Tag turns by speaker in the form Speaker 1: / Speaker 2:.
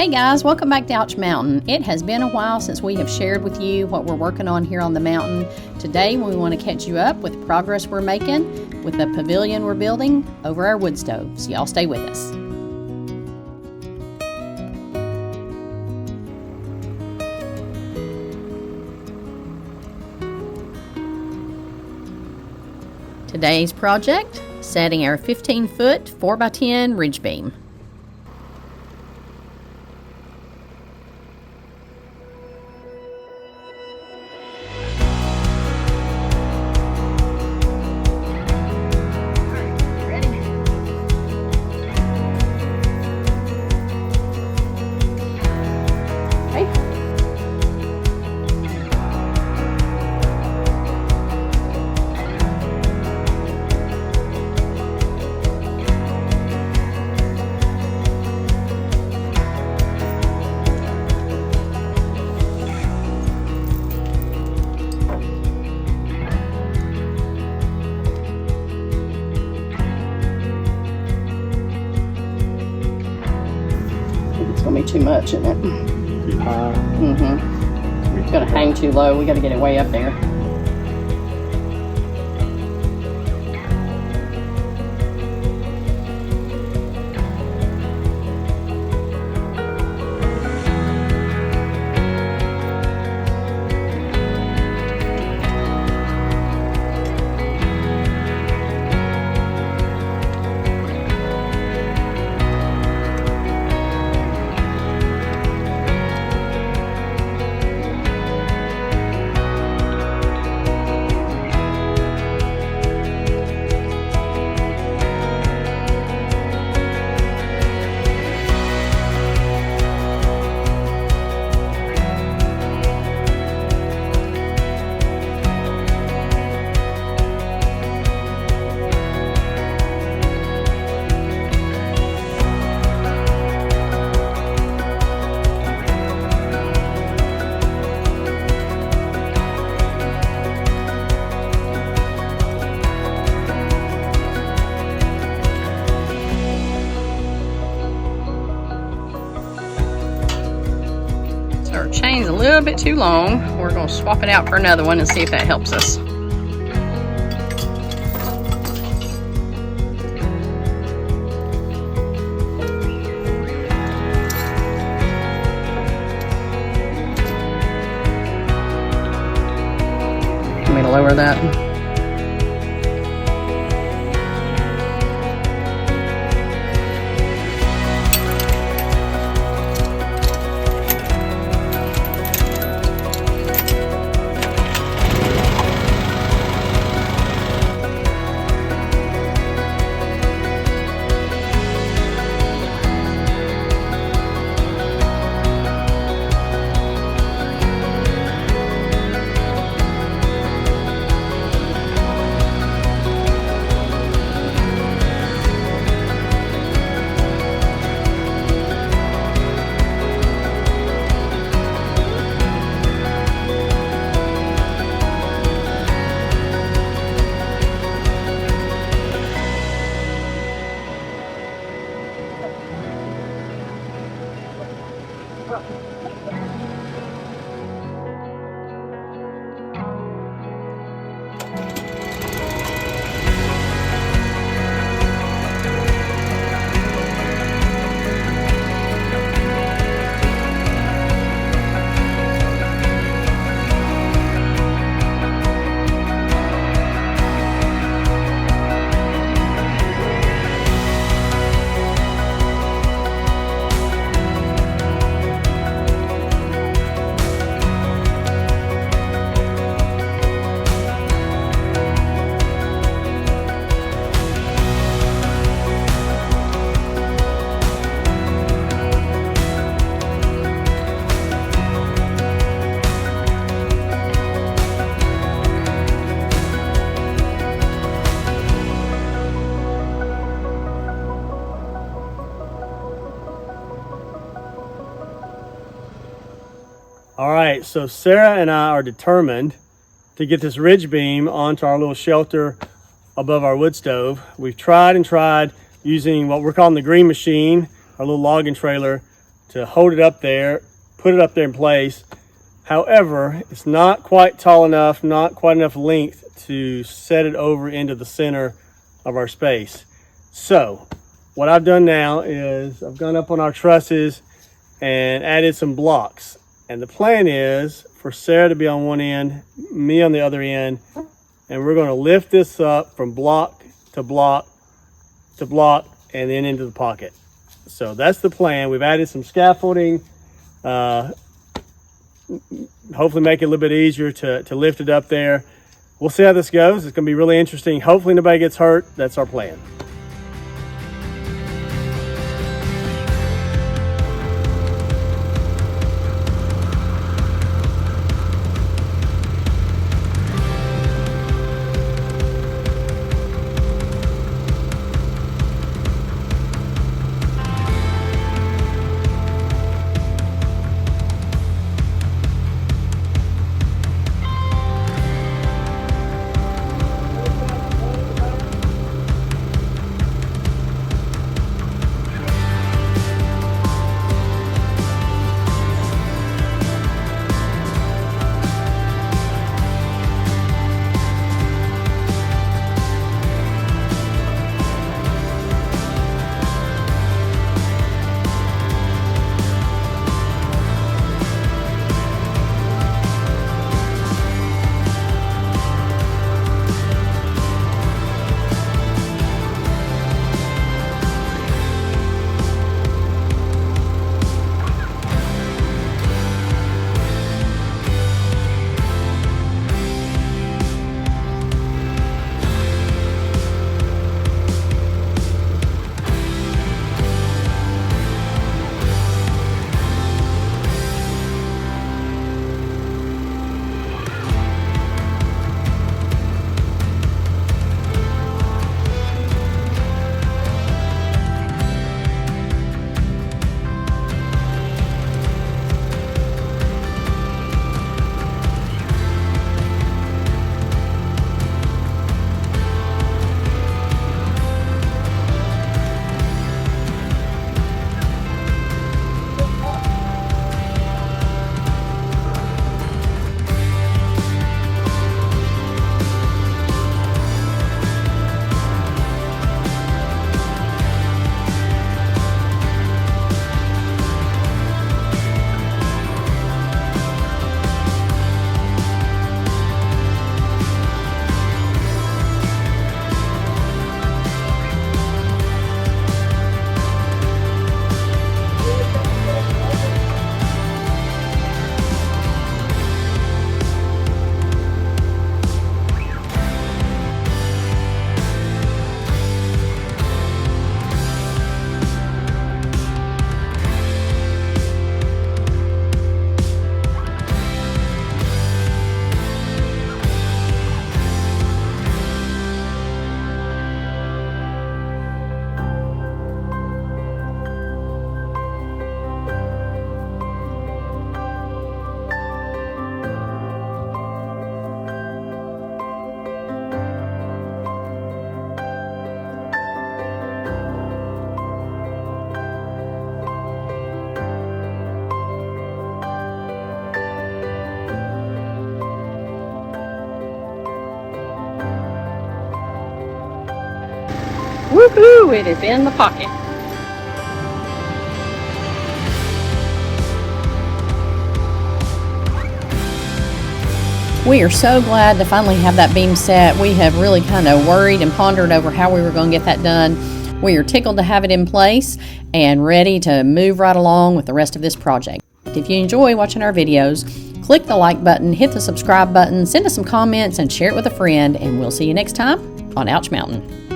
Speaker 1: Hey guys, welcome back to Ouch Mountain. It has been a while since we have shared with you what we're working on here on the mountain. Today we want to catch you up with the progress we're making with the pavilion we're building over our wood stove. So y'all stay with us. Today's project, setting our 15-foot 4x10 ridge beam. It's gonna be too much, isn't it?
Speaker 2: Too high.
Speaker 1: It's gonna hang too low. We gotta get it way up there. Our chain's a little bit too long. We're going to swap it out for another one and see if that helps us. Want me to lower that?
Speaker 2: All right, so Sarah and I are determined to get this ridge beam onto our little shelter above our wood stove. We've tried and tried using what we're calling the green machine, our little logging trailer, to hold it up there, put it up there in place. However, it's not quite tall enough, not quite enough length to set it over into the center of our space. So what I've done now is I've gone up on our trusses and added some blocks. And the plan is for Sarah to be on one end, me on the other end, and we're going to lift this up from block to block to block and then into the pocket. So that's the plan. We've added some scaffolding, hopefully make it a little bit easier to lift it up there. We'll see how this goes. It's going to be really interesting. Hopefully nobody gets hurt. That's our plan.
Speaker 1: Woohoo! It is in the pocket. We are so glad to finally have that beam set. We have really kind of worried and pondered over how we were going to get that done. We are tickled to have it in place and ready to move right along with the rest of this project. If you enjoy watching our videos, click the like button, hit the subscribe button, send us some comments, and share it with a friend, and we'll see you next time on Ouch Mountain.